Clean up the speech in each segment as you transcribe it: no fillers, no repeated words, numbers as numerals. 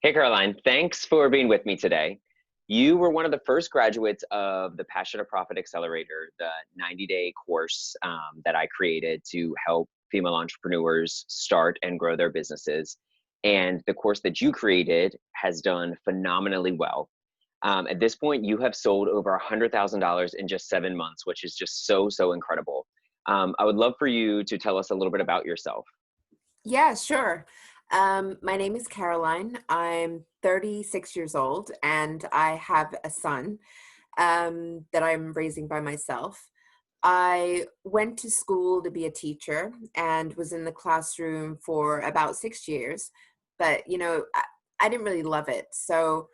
Hey, Caroline, thanks for being with me today. You were one of the first graduates of the Passion of Profit Accelerator, the 90-day course that I created to help female entrepreneurs start and grow their businesses. And the course that you created has done phenomenally well. At this point, you have sold over $100,000 in just 7 months, which is just so incredible. I would love for you to tell us a little bit about yourself. Yeah, sure. My name is Caroline. I'm 36 years old and I have a son that I'm raising by myself. I went to school to be a teacher and was in the classroom for about 6 years, but I didn't really love it. So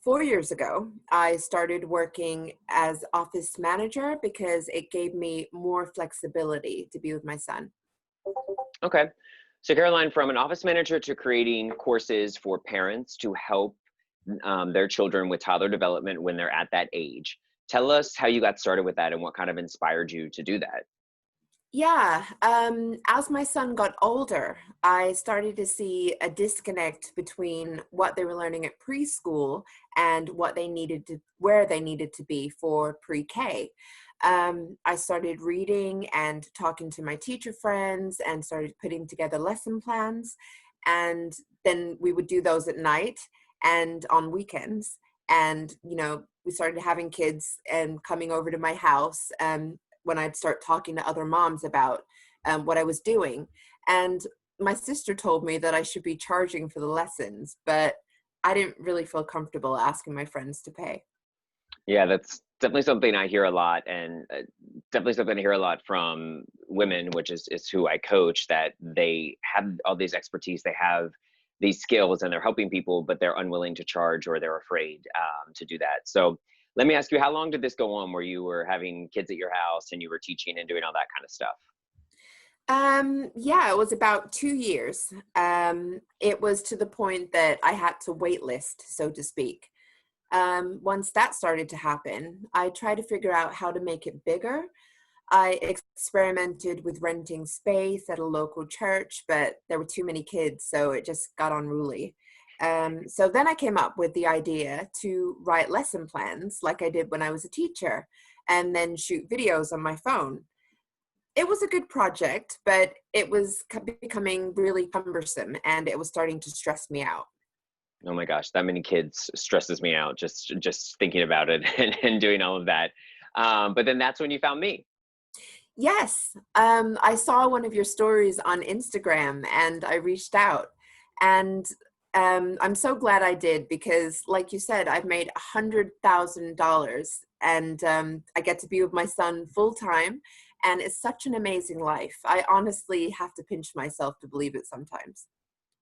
4 years ago, I started working as office manager because it gave me more flexibility to be with my son. Okay. So, Caroline, from an office manager to creating courses for parents to help their children with toddler development when they're at that age, tell us how you got started with that and what kind of inspired you to do that. Yeah, as my son got older, I started to see a disconnect between what they were learning at preschool and where they needed to be for pre-K. I started reading and talking to my teacher friends and started putting together lesson plans. And then we would do those at night and on weekends. And, we started having kids and coming over to my house. When I'd start talking to other moms about what I was doing. And my sister told me that I should be charging for the lessons, but I didn't really feel comfortable asking my friends to pay. Yeah, that's definitely something I hear a lot, and definitely something I hear a lot from women, which is who I coach, that they have all these expertise, they have these skills, and they're helping people, but they're unwilling to charge or they're afraid to do that. So let me ask you, how long did this go on where you were having kids at your house and you were teaching and doing all that kind of stuff? Yeah, it was about 2 years. It was to the point that I had to wait list, so to speak. Once that started to happen, I tried to figure out how to make it bigger. I experimented with renting space at a local church, but there were too many kids, so it just got unruly. So then I came up with the idea to write lesson plans like I did when I was a teacher, and then shoot videos on my phone. It was a good project, but it was becoming really cumbersome and it was starting to stress me out. Oh my gosh, that many kids stresses me out just thinking about it and doing all of that. But then that's when you found me. Yes, I saw one of your stories on Instagram and I reached out. And I'm so glad I did because, like you said, I've made $100,000 and I get to be with my son full time. And it's such an amazing life. I honestly have to pinch myself to believe it sometimes.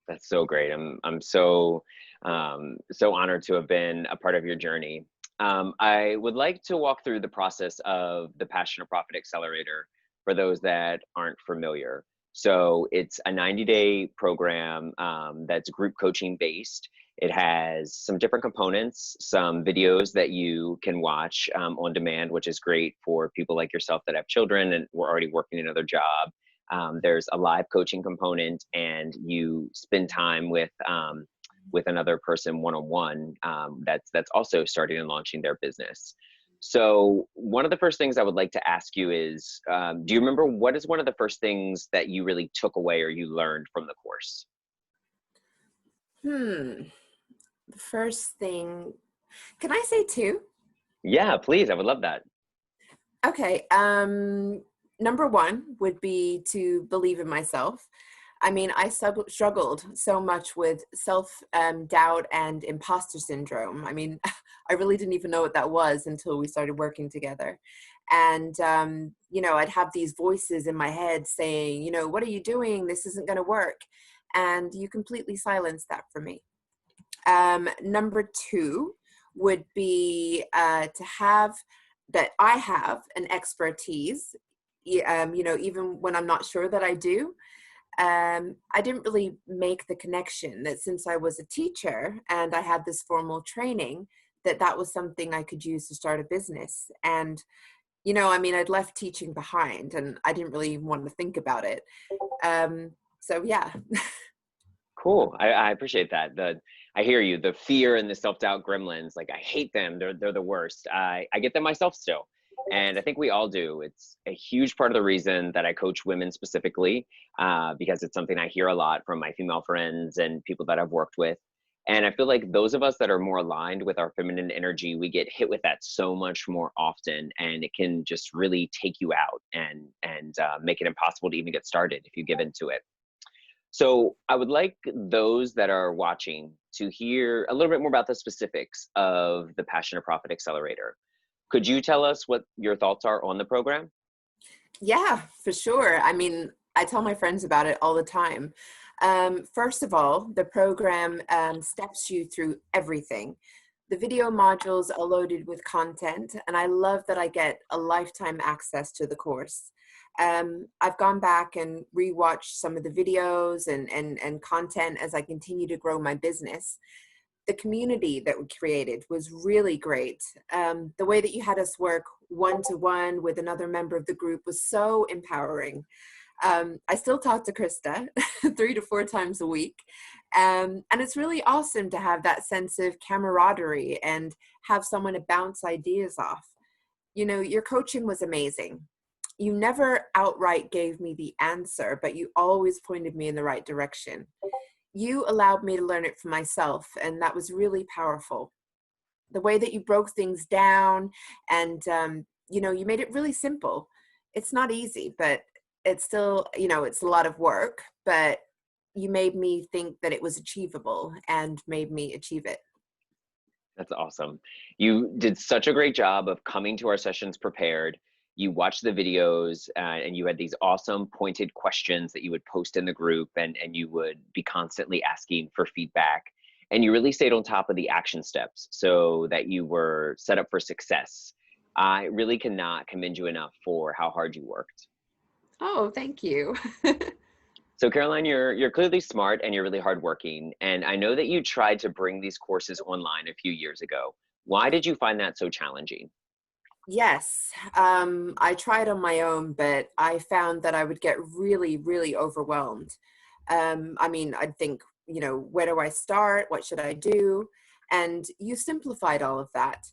That's so great. I'm so honored to have been a part of your journey. I would like to walk through the process of the Passion of Profit Accelerator for those that aren't familiar. So it's a 90-day program that's group coaching based. It has some different components, some videos that you can watch on demand, which is great for people like yourself that have children and we're already working another job. There's a live coaching component, and you spend time with another person one-on-one that's also starting and launching their business. So one of the first things I would like to ask you is, do you remember what is one of the first things that you really took away or you learned from the course? Hmm. The first thing, can I say two? Yeah, please. I would love that. Okay. Number one would be to believe in myself. I mean, I struggled so much with self doubt and imposter syndrome. I mean, I really didn't even know what that was until we started working together. And, I'd have these voices in my head saying, what are you doing? This isn't going to work. And you completely silenced that for me. Number two would be to have that I have an expertise, even when I'm not sure that I do. I didn't really make the connection that since I was a teacher and I had this formal training, that was something I could use to start a business. And, I mean, I'd left teaching behind and I didn't really want to think about it. So, yeah. Cool. I appreciate that. I hear you. The fear and the self-doubt gremlins, like I hate them. They're the worst. I get them myself still. And I think we all do. It's a huge part of the reason that I coach women specifically, because it's something I hear a lot from my female friends and people that I've worked with. And I feel like those of us that are more aligned with our feminine energy, we get hit with that so much more often, and it can just really take you out and make it impossible to even get started if you give into it. So I would like those that are watching to hear a little bit more about the specifics of the Passion to Profit Accelerator. Could you tell us what your thoughts are on the program? Yeah, for sure. I mean, I tell my friends about it all the time. First of all, the program steps you through everything. The video modules are loaded with content, and I love that I get a lifetime access to the course. I've gone back and rewatched some of the videos and content as I continue to grow my business. The community that we created was really great. The way that you had us work one-to-one with another member of the group was so empowering. I still talk to Krista 3 to 4 times a week. And it's really awesome to have that sense of camaraderie and have someone to bounce ideas off. You know, your coaching was amazing. You never outright gave me the answer, but you always pointed me in the right direction. You allowed me to learn it for myself, and that was really powerful. The way that you broke things down and, you made it really simple. It's not easy, but it's still, it's a lot of work, but you made me think that it was achievable and made me achieve it. That's awesome. You did such a great job of coming to our sessions prepared. You watched the videos and you had these awesome pointed questions that you would post in the group, and you would be constantly asking for feedback. And you really stayed on top of the action steps so that you were set up for success. I really cannot commend you enough for how hard you worked. Oh, thank you. So Caroline, you're clearly smart and you're really hardworking. And I know that you tried to bring these courses online a few years ago. Why did you find that so challenging? Yes, I tried on my own, but I found that I would get really, really overwhelmed. I mean, I'd think, where do I start? What should I do? And you simplified all of that.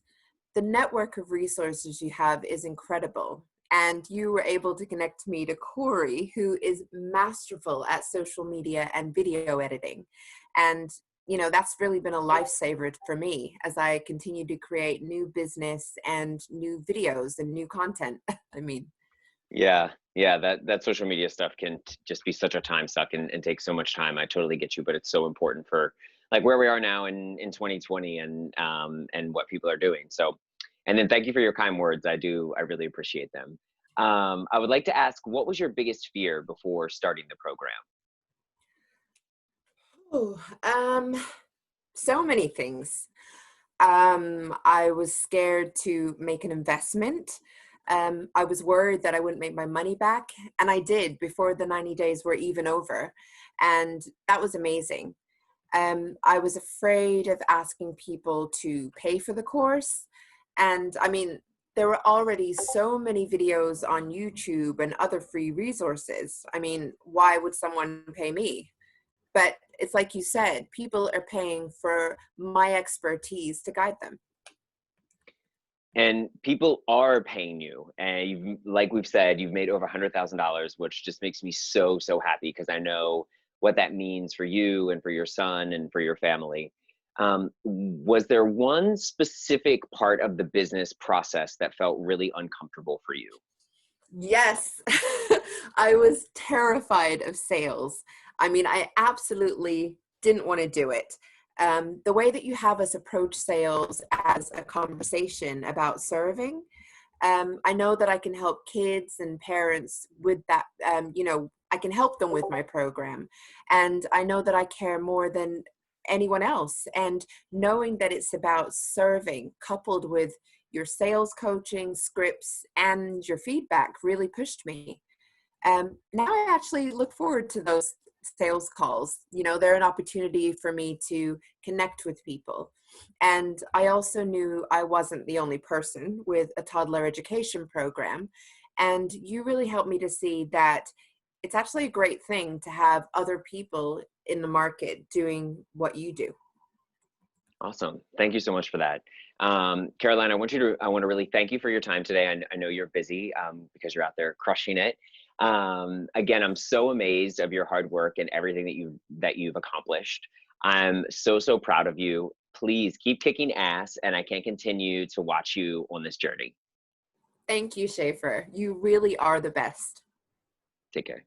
The network of resources you have is incredible. And you were able to connect me to Corey, who is masterful at social media and video editing. And, that's really been a lifesaver for me as I continue to create new business and new videos and new content. I mean, Yeah, that social media stuff can just be such a time suck and take so much time. I totally get you, but it's so important for like where we are now in 2020 and what people are doing. So, and then thank you for your kind words. I really appreciate them. I would like to ask, what was your biggest fear before starting the program? oh, so many things. I was scared to make an investment. I was worried that I wouldn't make my money back, and I did before the 90 days were even over, and that was amazing. I was afraid of asking people to pay for the course, and I mean, there were already so many videos on YouTube and other free resources. I mean, why would someone pay me? But it's like you said, people are paying for my expertise to guide them. And people are paying you, and like we've said, you've made over $100,000, which just makes me so happy because I know what that means for you and for your son and for your family. Was there one specific part of the business process that felt really uncomfortable for you? Yes, I was terrified of sales. I mean, I absolutely didn't want to do it. The way that you have us approach sales as a conversation about serving, I know that I can help kids and parents with that. I can help them with my program. And I know that I care more than anyone else. And knowing that it's about serving coupled with your sales coaching, scripts, and your feedback really pushed me. Now I actually look forward to those sales calls. They're an opportunity for me to connect with people. And I also knew I wasn't the only person with a toddler education program. And you really helped me to see that it's actually a great thing to have other people in the market doing what you do. Awesome. Thank you so much for that. Caroline, I want to really thank you for your time today. I know you're busy because you're out there crushing it. Again, I'm so amazed of your hard work and everything that you've accomplished. I'm so, so proud of you. Please keep kicking ass, and I can't continue to watch you on this journey. Thank you, Shafer. You really are the best. Take care.